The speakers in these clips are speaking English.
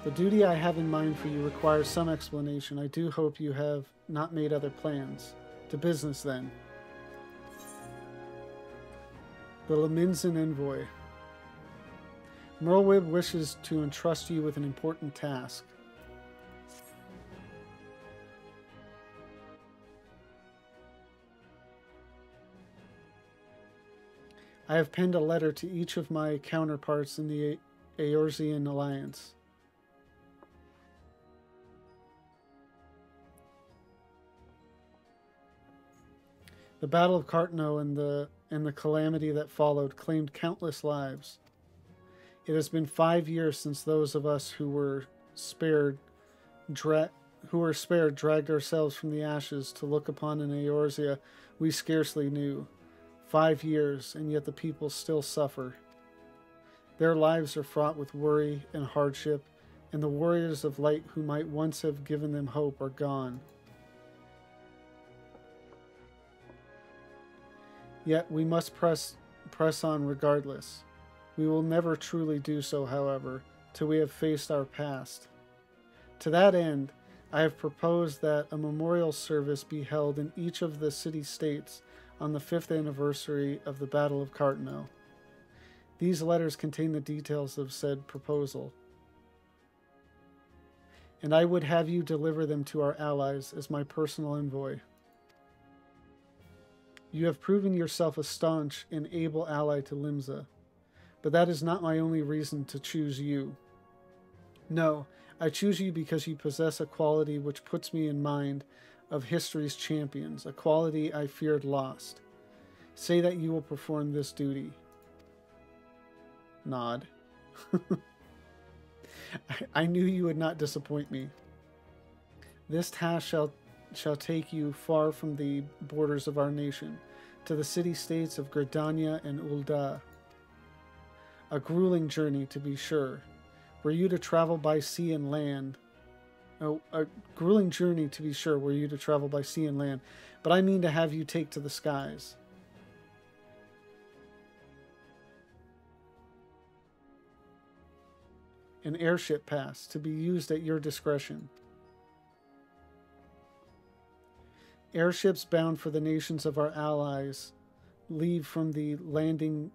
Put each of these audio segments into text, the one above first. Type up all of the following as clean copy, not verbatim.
The duty I have in mind for you requires some explanation. I do hope you have not made other plans. To business, then. The Leminzen Envoy. Merlwyb wishes to entrust you with an important task. I have penned a letter to each of my counterparts in the Eorzean alliance. The Battle of Cartno and the calamity that followed claimed countless lives. It has been 5 years since those of us who were spared dragged ourselves from the ashes to look upon an Eorzea we scarcely knew. 5 years, and yet the people still suffer. Their lives are fraught with worry and hardship, and the warriors of light who might once have given them hope are gone. Yet we must press on regardless. We will never truly do so, however, till we have faced our past. To that end, I have proposed that a memorial service be held in each of the city-states on the 5th anniversary of the Battle of Cartno. These letters contain the details of said proposal, and I would have you deliver them to our allies as my personal envoy. You have proven yourself a staunch and able ally to Limsa, but that is not my only reason to choose you. No, I choose you because you possess a quality which puts me in mind of history's champions, a quality I feared lost. Say that you will perform this duty. Nod. I knew you would not disappoint me. This task shall take you far from the borders of our nation, to the city-states of Gridania and Ul'dah. A grueling journey, to be sure. Were you to travel by sea and land... Oh, a grueling journey, to be sure, were you to travel by sea and land, but I mean to have you take to the skies. An airship pass, to be used at your discretion. Airships bound for the nations of our allies leave from the landing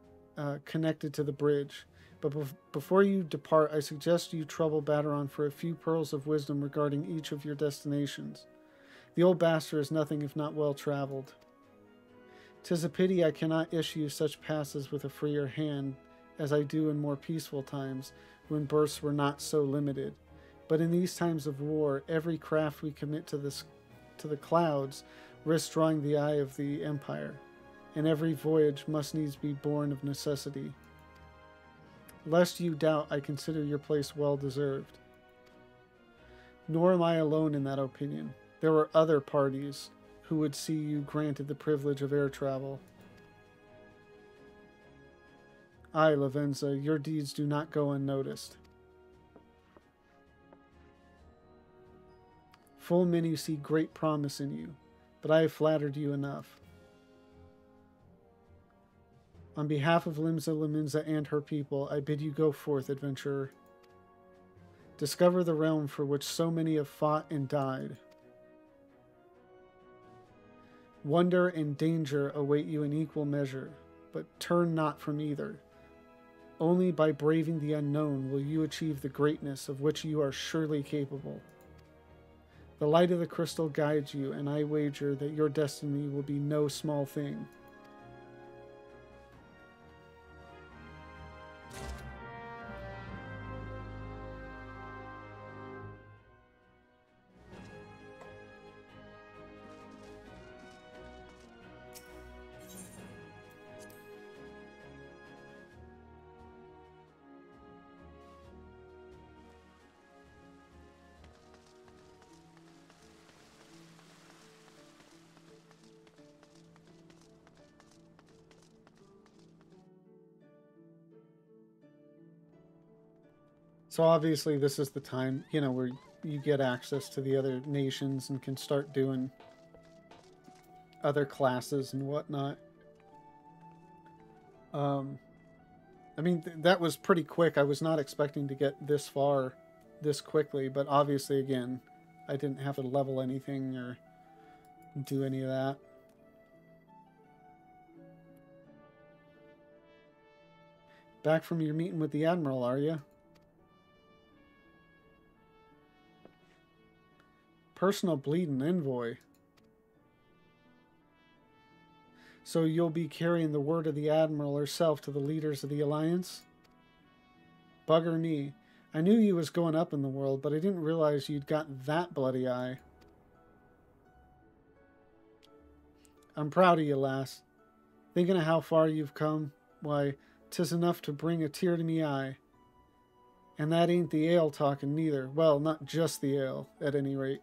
connected to the bridge. But before you depart, I suggest you trouble Baderon for a few pearls of wisdom regarding each of your destinations. The old bastard is nothing if not well traveled. 'Tis a pity I cannot issue such passes with a freer hand as I do in more peaceful times, when berths were not so limited. But in these times of war, every craft we commit to the clouds risks drawing the eye of the Empire, and every voyage must needs be born of necessity. Lest you doubt, I consider your place well deserved. Nor am I alone in that opinion. There were other parties who would see you granted the privilege of air travel. Aye, Lavenza, your deeds do not go unnoticed. Full many see great promise in you, but I have flattered you enough. On behalf of Limsa Leminza and her people, I bid you go forth, adventurer. Discover the realm for which so many have fought and died. Wonder and danger await you in equal measure, but turn not from either. Only by braving the unknown will you achieve the greatness of which you are surely capable. The light of the crystal guides you, and I wager that your destiny will be no small thing. So obviously this is the time, where you get access to the other nations and can start doing other classes and whatnot. I mean, that was pretty quick. I was not expecting to get this far this quickly, but obviously, again, I didn't have to level anything or do any of that. Back from your meeting with the Admiral, are you? Personal bleeding envoy. So you'll be carrying the word of the Admiral herself to the leaders of the Alliance? Bugger me. I knew you was going up in the world, but I didn't realize you'd got that bloody eye. I'm proud of you, lass. Thinking of how far you've come, why, 'tis enough to bring a tear to me eye. And that ain't the ale talking neither. Well, not just the ale, at any rate.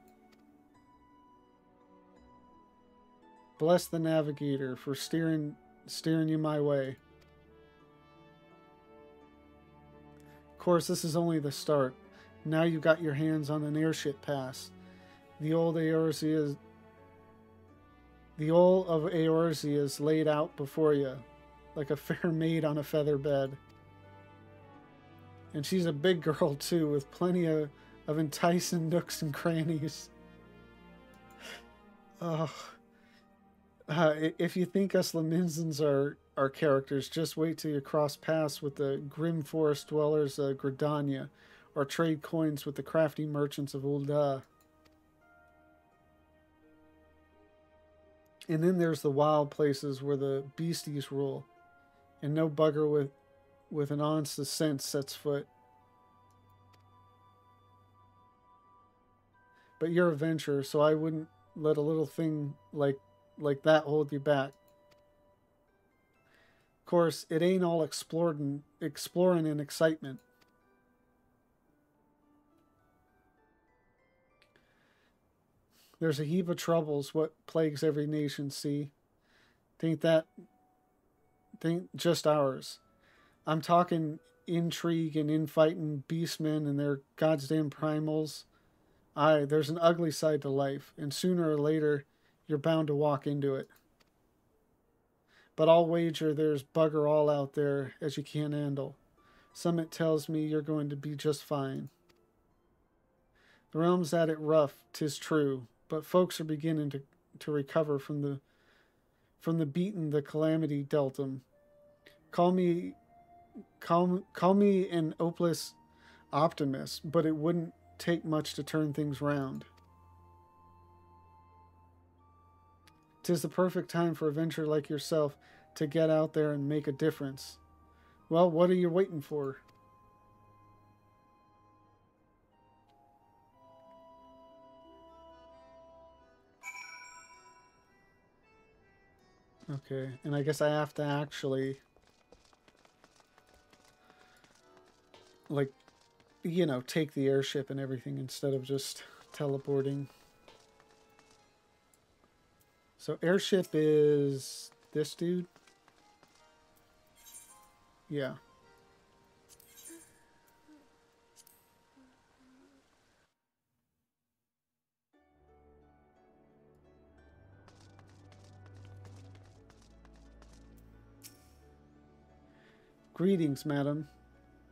Bless the navigator for steering you my way. Of course, this is only the start. Now you've got your hands on an airship pass. The old of Eorzean is laid out before you, like a fair maid on a feather bed. And she's a big girl, too, with plenty of enticing nooks and crannies. If you think us Laminsons are characters, just wait till you cross paths with the grim forest dwellers of Gridania, or trade coins with the crafty merchants of Ul'dah. And then there's the wild places where the beasties rule, and no bugger with an ounce of sense sets foot. But you're a venturer, so I wouldn't let a little thing like that hold you back. Of course, it ain't all exploring and excitement. There's a heap of troubles what plagues every nation, see. T'ain't just ours. I'm talking intrigue and infighting beastmen and their goddamn primals. Aye, there's an ugly side to life, and sooner or later you're bound to walk into it. But I'll wager there's bugger all out there as you can't handle. Summit tells me you're going to be just fine. The realm's at it rough, 'tis true, but folks are beginning to recover from the beating the calamity dealt them. Call me an hopeless optimist, but it wouldn't take much to turn things round. 'Tis the perfect time for a venture like yourself to get out there and make a difference. Well, what are you waiting for? Okay, and I guess I have to actually, like, you know, take the airship and everything instead of just teleporting. So airship is this dude? Yeah. Greetings, madam.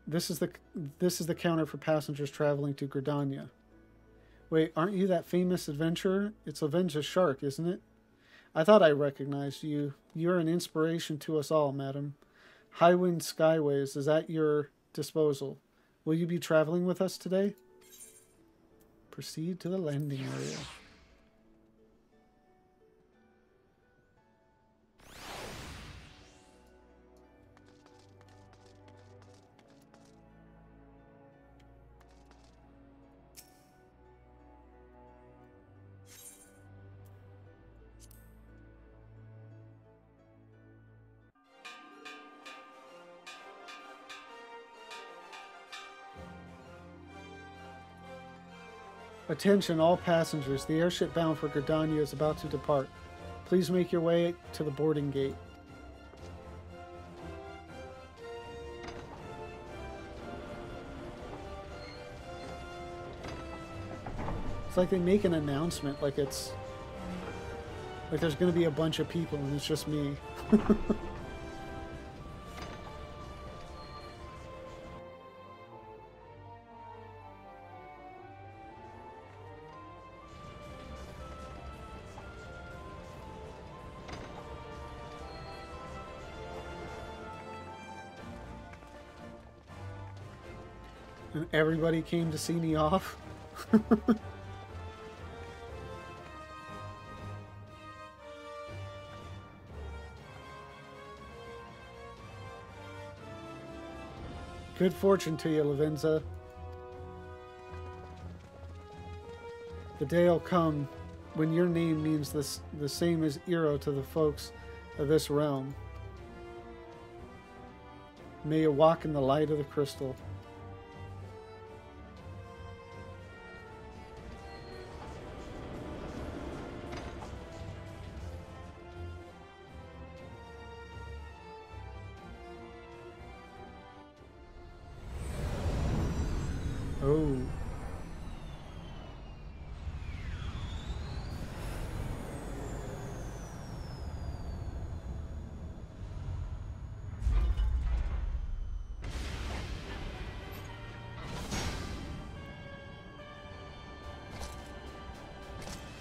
This is the counter for passengers traveling to Gridania. Wait, aren't you that famous adventurer? It's Avenge the Shark, isn't it? I thought I recognized you. You're an inspiration to us all, madam. Highwind Skyways is at your disposal. Will you be traveling with us today? Proceed to the landing area. Attention all passengers, the airship bound for Gridania is about to depart. Please make your way to the boarding gate. It's like they make an announcement like it's... like there's going to be a bunch of people and it's just me. And everybody came to see me off. Good fortune to you, Lavenza. The day'll come when your name means the same as Eero to the folks of this realm. May you walk in the light of the crystal. Oh.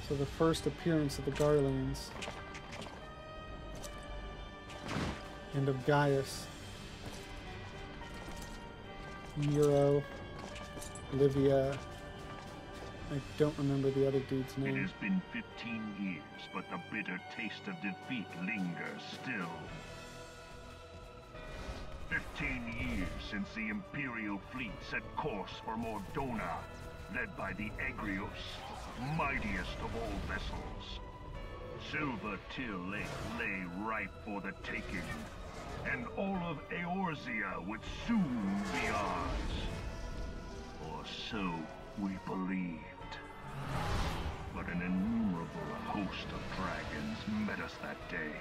So the first appearance of the Garlands and of Gaius, Nero, Livia. I don't remember the other dude's name. It has been 15 years, but the bitter taste of defeat lingers still. 15 years since the Imperial fleet set course for Mordona, led by the Egrios, mightiest of all vessels. Silver Till Lake lay ripe for the taking, and all of Eorzea would soon be ours. Or so we believed. But an innumerable host of dragons met us that day,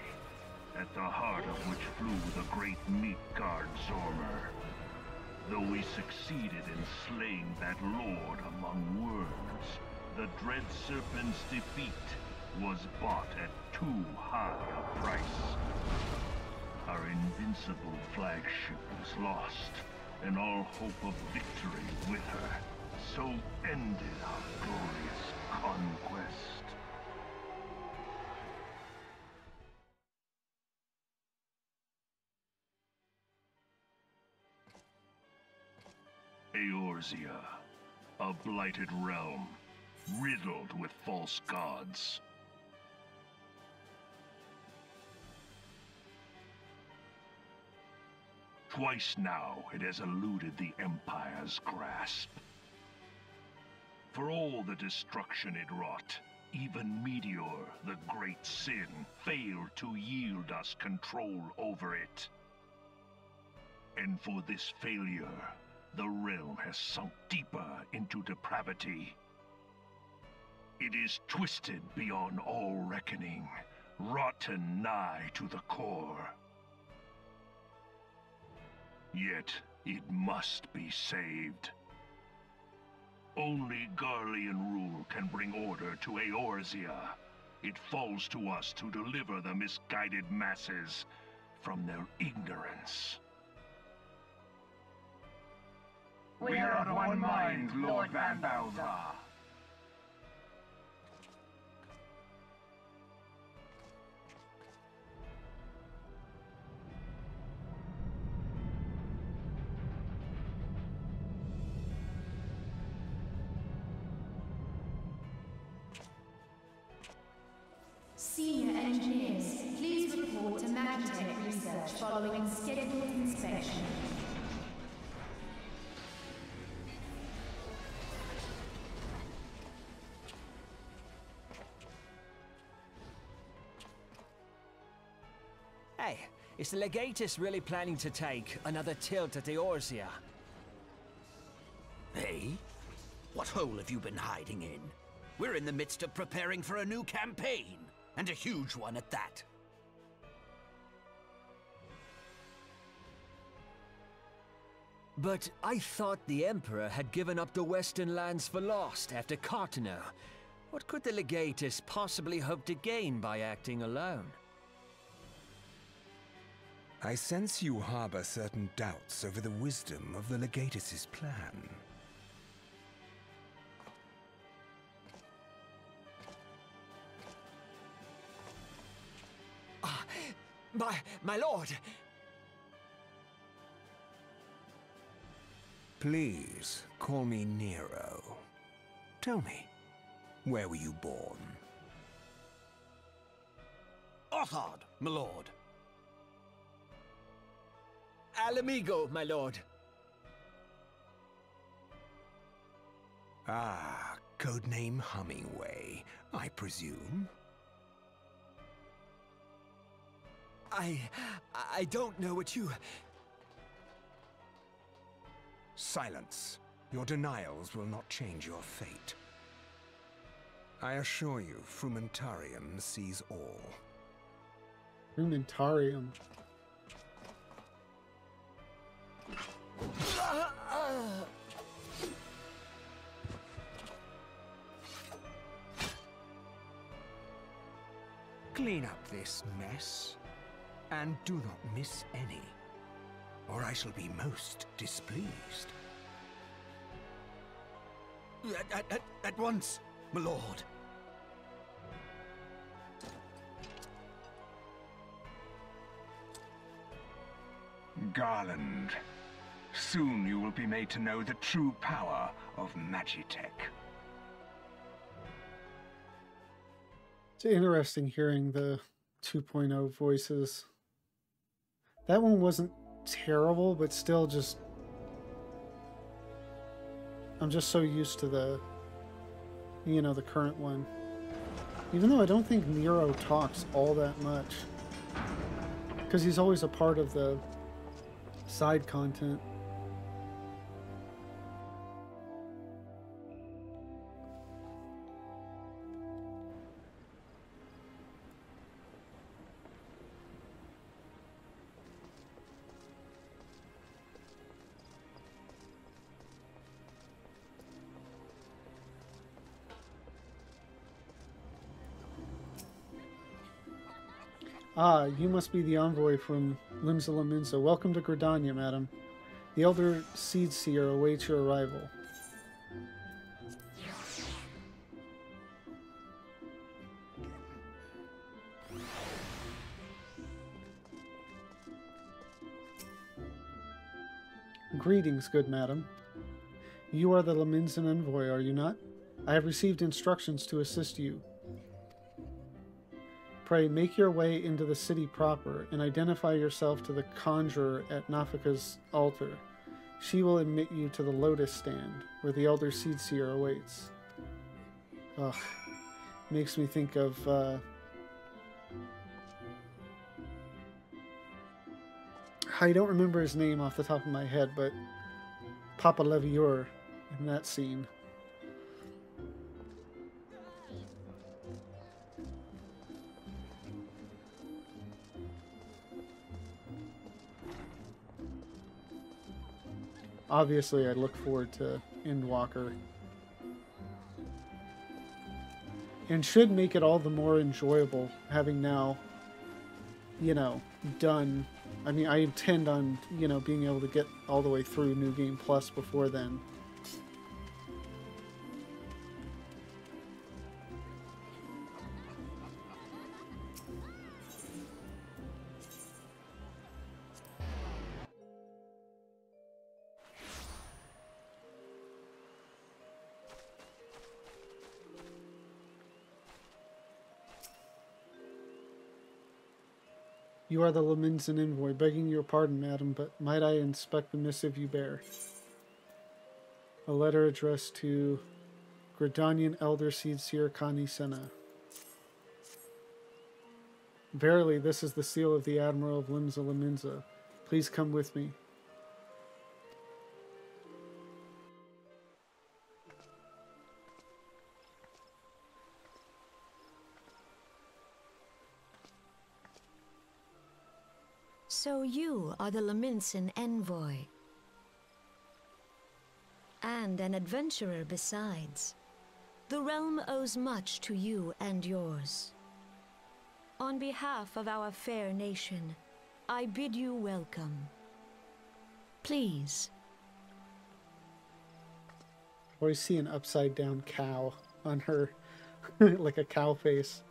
at the heart of which flew the great meat guard Zormer. Though we succeeded in slaying that lord among worms, the dread serpent's defeat was bought at too high a price. Our invincible flagship was lost, and all hope of victory with her. So ended our glorious conquest. Eorzea, a blighted realm, riddled with false gods. Twice now it has eluded the Empire's grasp. For all the destruction it wrought, even Meteor, the great sin, failed to yield us control over it. And for this failure, the realm has sunk deeper into depravity. It is twisted beyond all reckoning, rotten nigh to the core. Yet it must be saved. Only Garlean rule can bring order to Eorzea. It falls to us to deliver the misguided masses from their ignorance. We are of one mind, Lord Van Balthar. Senior engineers, please report to Magitech Research following scheduled inspection. Hey, is the Legatus really planning to take another tilt at Eorzea? Hey? What hole have you been hiding in? We're in the midst of preparing for a new campaign, and a huge one at that. But I thought the Emperor had given up the Western lands for lost after Cartano. What could the Legatus possibly hope to gain by acting alone? I sense you harbor certain doubts over the wisdom of the Legatus's plan. My lord! Please, call me Nero. Tell me, where were you born? Othard, my lord. Alamigo, my lord. Ah, codename Hummingway, I presume? I don't know what you... Silence. Your denials will not change your fate. I assure you, Frumentarium sees all. Frumentarium. Clean up this mess, and do not miss any, or I shall be most displeased. At once, my lord. Garland, soon you will be made to know the true power of Magitech. It's interesting hearing the 2.0 voices. That one wasn't terrible, but still just... I'm just so used to the, you know, the current one. Even though I don't think Nero talks all that much. Because he's always a part of the side content. Ah, you must be the envoy from Limsa Laminsa. Welcome to Gridania, madam. The Elder Seed Seer awaits your arrival. Greetings, good madam. You are the Laminsan envoy, are you not? I have received instructions to assist you. Pray, make your way into the city proper and identify yourself to the conjurer at Nafika's altar. She will admit you to the Lotus Stand, where the Elder Seed Seer awaits. Ugh. Makes me think of, I don't remember his name off the top of my head, but Papa Levior in that scene. Obviously, I look forward to Endwalker. And should make it all the more enjoyable, having now, you know, done. I mean, I intend on, you know, being able to get all the way through New Game Plus before then. You are the Laminsan envoy, begging your pardon, madam, but might I inspect the missive you bear? A letter addressed to Gridanian Elder Seed Seer Kani Sena. Verily, this is the seal of the Admiral of Limsa Laminsa. Please come with me. So you are the Laminsan envoy. And an adventurer besides. The realm owes much to you and yours. On behalf of our fair nation, I bid you welcome. Please. Or you see an upside down cow on her, like a cow face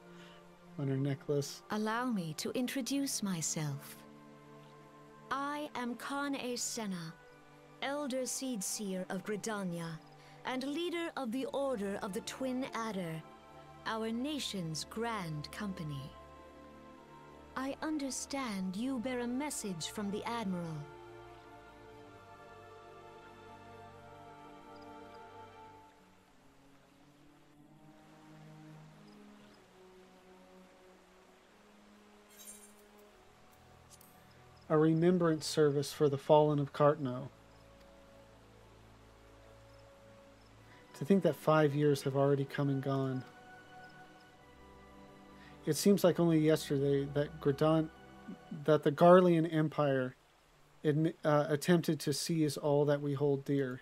on her necklace. Allow me to introduce myself. I am Khan Sena, Elder Seedseer of Gridania, and leader of the Order of the Twin Adder, our nation's grand company. I understand you bear a message from the Admiral. A remembrance service for the fallen of Cartno. To think that 5 years have already come and gone. It seems like only yesterday that the Garlean Empire attempted to seize all that we hold dear.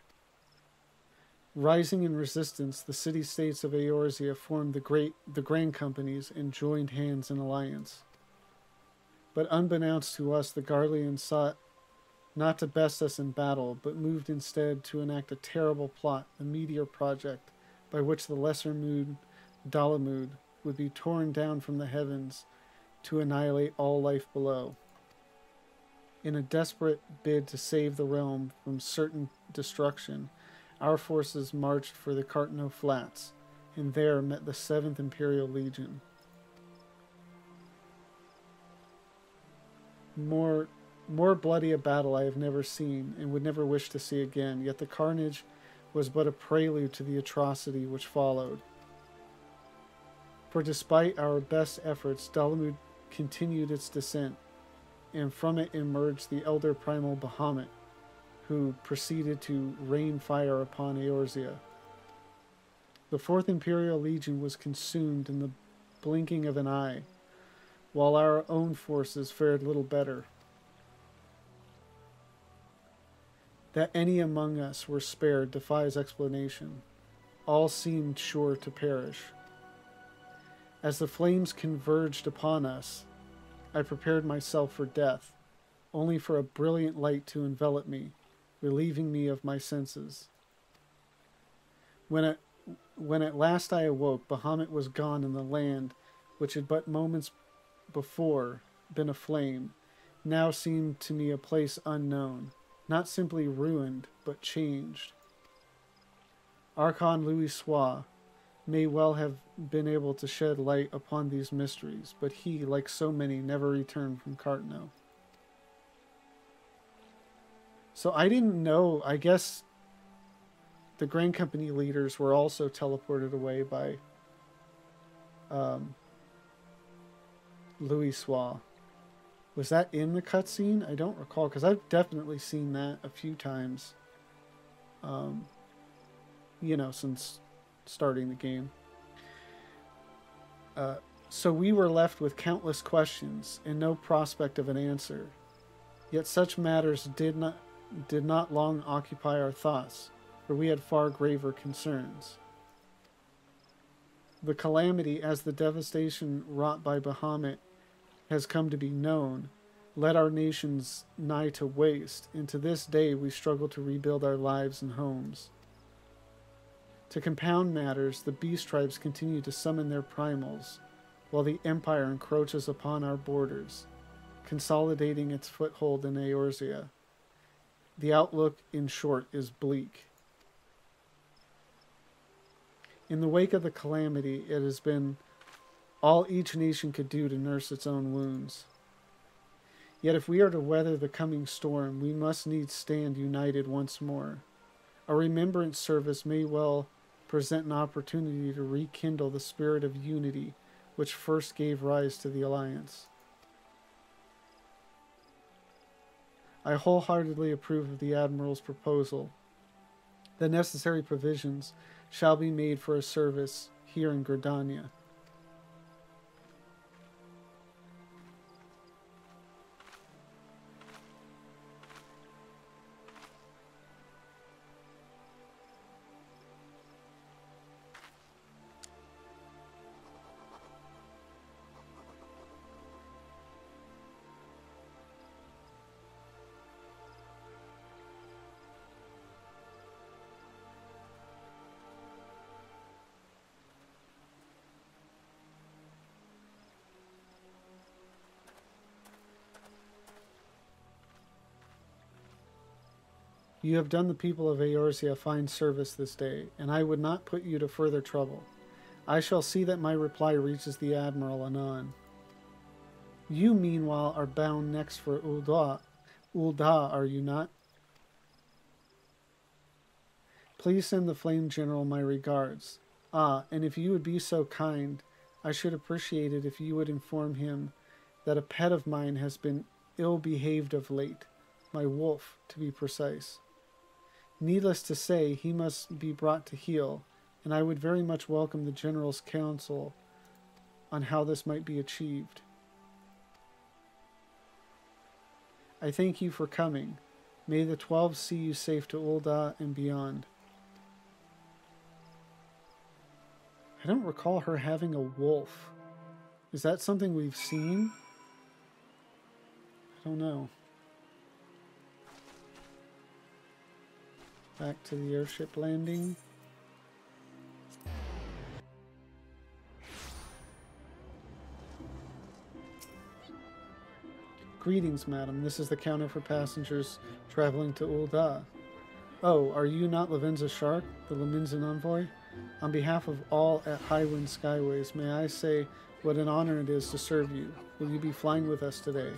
Rising in resistance, the city-states of Eorzea formed the Grand Companies and joined hands in alliance. But unbeknownst to us, the Garleans sought not to best us in battle, but moved instead to enact a terrible plot, the Meteor Project, by which the lesser moon, Dalamud, would be torn down from the heavens to annihilate all life below. In a desperate bid to save the realm from certain destruction, our forces marched for the Cartno Flats, and there met the 7th Imperial Legion. More bloody a battle I have never seen, and would never wish to see again, yet the carnage was but a prelude to the atrocity which followed. For despite our best efforts, Dalamud continued its descent, and from it emerged the elder primal Bahamut, who proceeded to rain fire upon Eorzea. The 4th Imperial Legion was consumed in the blinking of an eye, while our own forces fared little better. That any among us were spared defies explanation. All seemed sure to perish. As the flames converged upon us, I prepared myself for death, only for a brilliant light to envelop me, relieving me of my senses. When at last I awoke, Bahamut was gone, and the land, which had but moments before been aflame, now seemed to me a place unknown, not simply ruined, but changed. Archon Louis Sois may well have been able to shed light upon these mysteries, but he, like so many, never returned from Cartno. So I didn't know, I guess the Grand Company leaders were also teleported away by Louis Sois. Was that in the cutscene? I don't recall, because I've definitely seen that a few times, since starting the game. So we were left with countless questions and no prospect of an answer. Yet such matters did not long occupy our thoughts, for we had far graver concerns. The calamity, as the devastation wrought by Bahamut has come to be known, led our nations nigh to waste, and to this day we struggle to rebuild our lives and homes. To compound matters, the beast tribes continue to summon their primals, while the Empire encroaches upon our borders, consolidating its foothold in Eorzea. The outlook, in short, is bleak. In the wake of the calamity, it has been all each nation could do to nurse its own wounds. Yet if we are to weather the coming storm, we must needs stand united once more. A remembrance service may well present an opportunity to rekindle the spirit of unity which first gave rise to the Alliance. I wholeheartedly approve of the Admiral's proposal. The necessary provisions shall be made for a service here in Gridania. You have done the people of Eorzea a fine service this day, and I would not put you to further trouble. I shall see that my reply reaches the Admiral anon. You, meanwhile, are bound next for Ul'dah, are you not? Please send the Flame General my regards. Ah, and if you would be so kind, I should appreciate it if you would inform him that a pet of mine has been ill-behaved of late. My wolf, to be precise. Needless to say, he must be brought to heel, and I would very much welcome the General's counsel on how this might be achieved. I thank you for coming. May the 12 see you safe to Ul'dah and beyond. I don't recall her having a wolf. Is that something we've seen? I don't know. Back to the airship landing. Greetings, madam. This is the counter for passengers traveling to Ul'dah. Oh, are you not Lavenza Shark, the Laminzan envoy? On behalf of all at Highwind Skyways, may I say what an honor it is to serve you. Will you be flying with us today?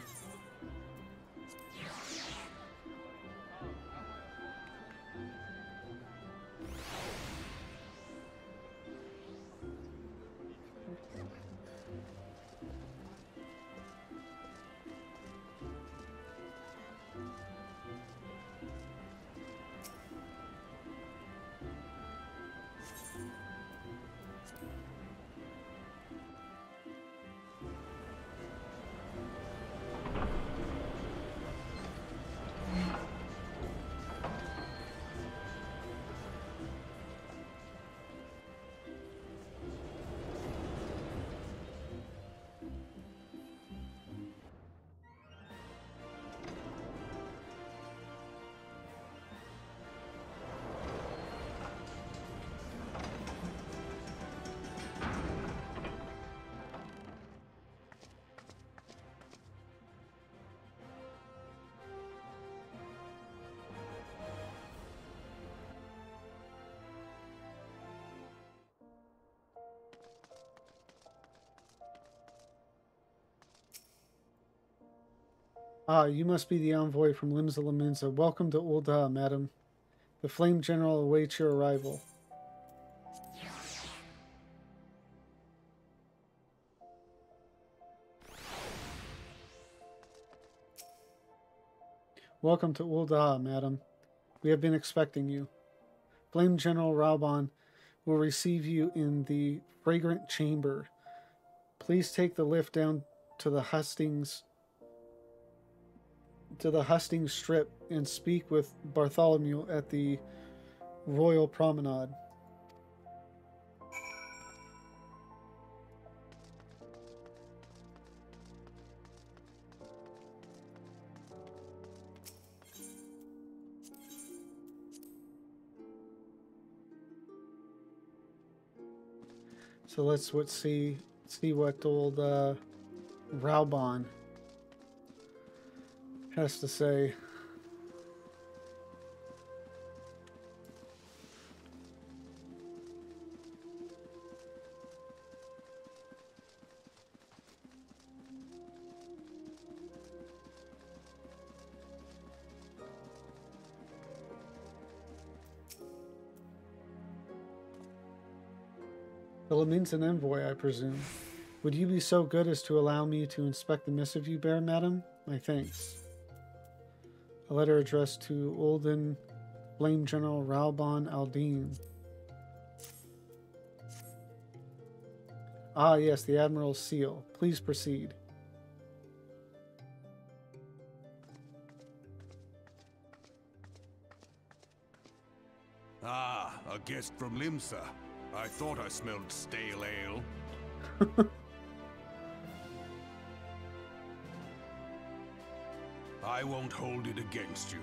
Ah, you must be the envoy from Limsa Laminza. Welcome to Ul'dah, madam. The Flame General awaits your arrival. Welcome to Ul'dah, madam. We have been expecting you. Flame General Raubahn will receive you in the fragrant chamber. Please take the lift down to the hustings strip and speak with Bartholomew at the Royal Promenade. So let's see what old Raubahn has to say. The Laminzan envoy, I presume. Would you be so good as to allow me to inspect the missive you bear, madam? My thanks. A letter addressed to Ul'dah Flame General Raubahn al-Din. Ah, yes, the Admiral's seal. Please proceed. Ah, a guest from Limsa. I thought I smelled stale ale. I won't hold it against you.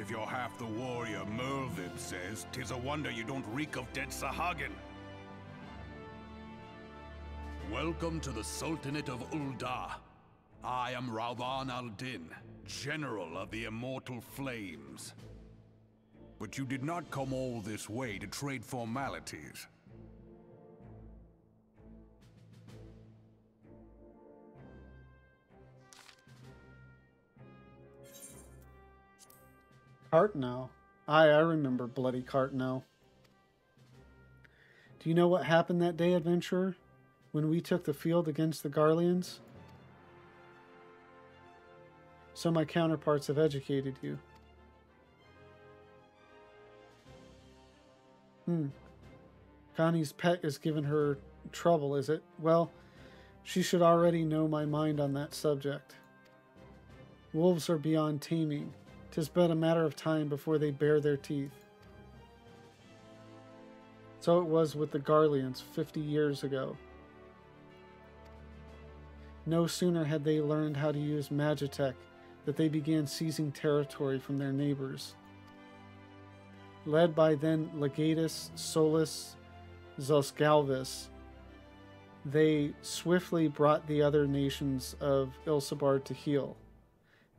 If you're half the warrior Merlvib says, 'tis a wonder you don't reek of dead Sahagin. Welcome to the Sultanate of Ul'dah. I am Raubahn al-Din, General of the Immortal Flames. But you did not come all this way to trade formalities. Cartno. Aye, I remember bloody Cartno. Do you know what happened that day, adventurer? When we took the field against the Garleans? So my counterparts have educated you. Connie's pet is giving her trouble, is it? Well, she should already know my mind on that subject. Wolves are beyond taming. 'Tis but a matter of time before they bare their teeth. So it was with the Garleans 50 years ago. No sooner had they learned how to use Magitech that they began seizing territory from their neighbors. Led by then Legatus Solus Zosgalvis, they swiftly brought the other nations of Ilsabard to heel,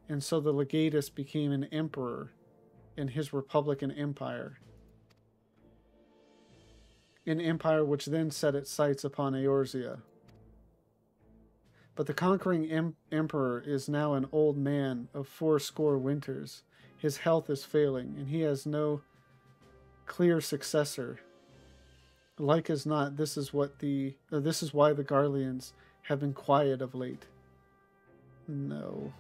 and so the Legatus became an emperor in his Republican Empire. An empire which then set its sights upon Eorzea. But the conquering emperor is now an old man of 80 winters. His health is failing, and he has no clear successor. Like as not, this is why the Garleans have been quiet of late. No.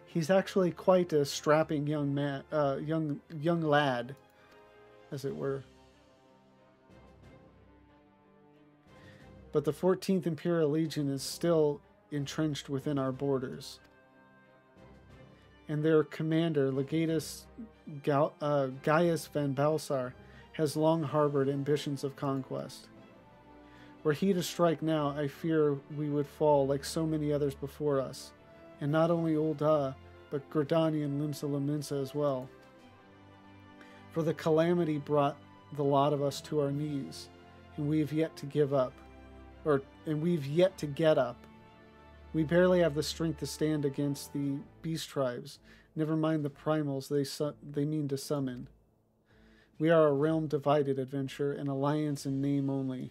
He's actually quite a strapping young man, young lad, as it were. But the 14th Imperial Legion is still entrenched within our borders. And their commander, Legatus Gaius van Balsar, has long harbored ambitions of conquest. Were he to strike now, I fear we would fall like so many others before us, and not only Ul'dah, but Gridani and Limsa Lominsa as well. For the calamity brought the lot of us to our knees, and we've yet to give up. We've yet to get up. We barely have the strength to stand against the beast tribes, never mind the primals they mean to summon. We are a realm divided, adventure, an alliance in name only.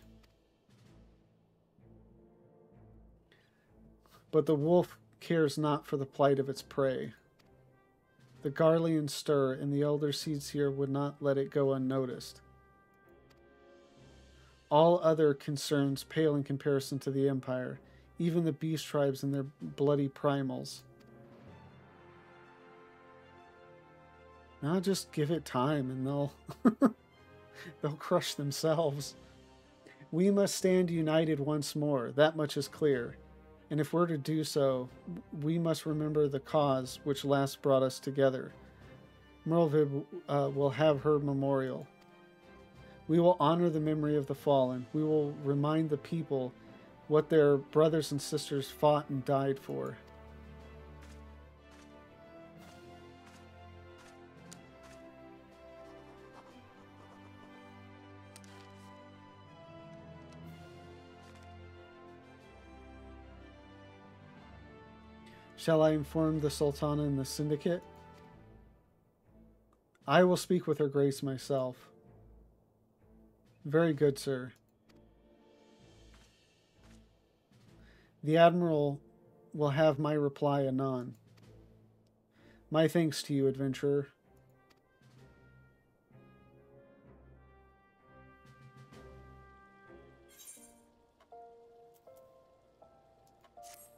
But the wolf cares not for the plight of its prey. The Garleans stir, and the elder seeds here would not let it go unnoticed. All other concerns pale in comparison to the Empire, even the beast tribes and their bloody primals. Now just give it time and they'll crush themselves. We must stand united once more, that much is clear. And if we're to do so, we must remember the cause which last brought us together. Merlvid will have her memorial. We will honor the memory of the fallen. We will remind the people what their brothers and sisters fought and died for. Shall I inform the Sultana and the Syndicate? I will speak with her grace myself. Very good, sir. The Admiral will have my reply anon. My thanks to you, adventurer.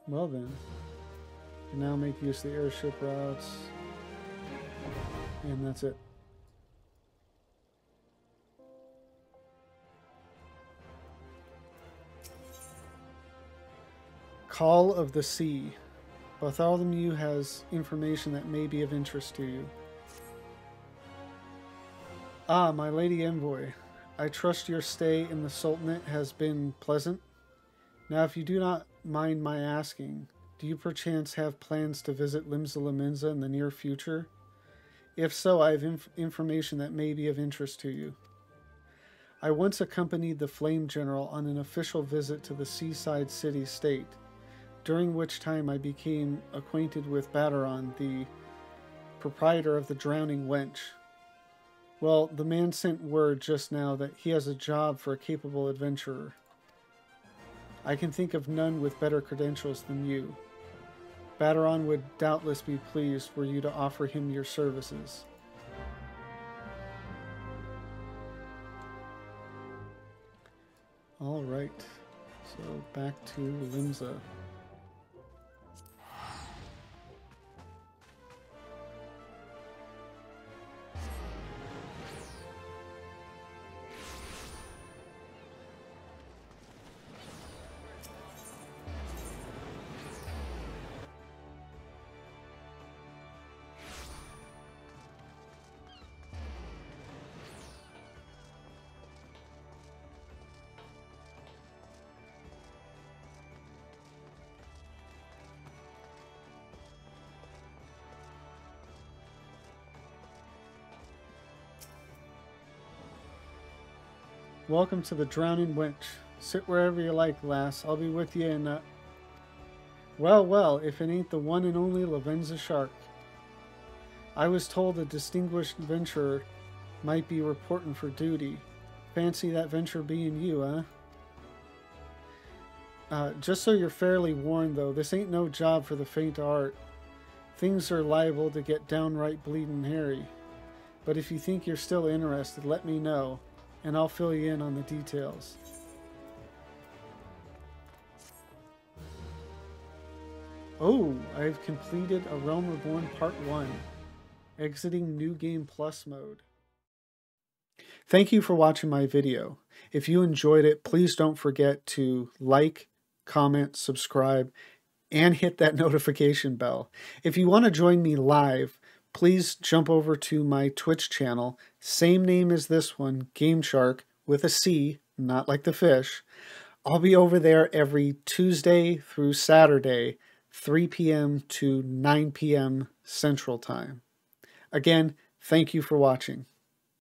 Well then, you can now make use of the airship routes, and that's it. Call of the Sea. Bartholomew has information that may be of interest to you. Ah, my lady envoy. I trust your stay in the Sultanate has been pleasant. Now, if you do not mind my asking, do you perchance have plans to visit Limsa Lominsa in the near future? If so, I have information that may be of interest to you. I once accompanied the Flame General on an official visit to the seaside city-state, during which time I became acquainted with Baderon, the proprietor of the Drowning Wench. Well, the man sent word just now that he has a job for a capable adventurer. I can think of none with better credentials than you. Baderon would doubtless be pleased were you to offer him your services. All right, so back to Limsa. Welcome to the Drowning Wench. Sit wherever you like, lass. I'll be with you in Well, well, if it ain't the one and only Lavenza Shark. I was told a distinguished venturer might be reporting for duty. Fancy that venture being you, huh? Just so you're fairly warned, though, this ain't no job for the faint of heart. Things are liable to get downright bleeding hairy. But if you think you're still interested, let me know, and I'll fill you in on the details. Oh, I've completed A Realm Reborn Part 1. Exiting New Game Plus mode. Thank you for watching my video. If you enjoyed it, please don't forget to like, comment, subscribe, and hit that notification bell. If you want to join me live, please jump over to my Twitch channel, same name as this one, Game Shark, with a C, not like the fish. I'll be over there every Tuesday through Saturday, 3 p.m. to 9 p.m. Central Time. Again, thank you for watching.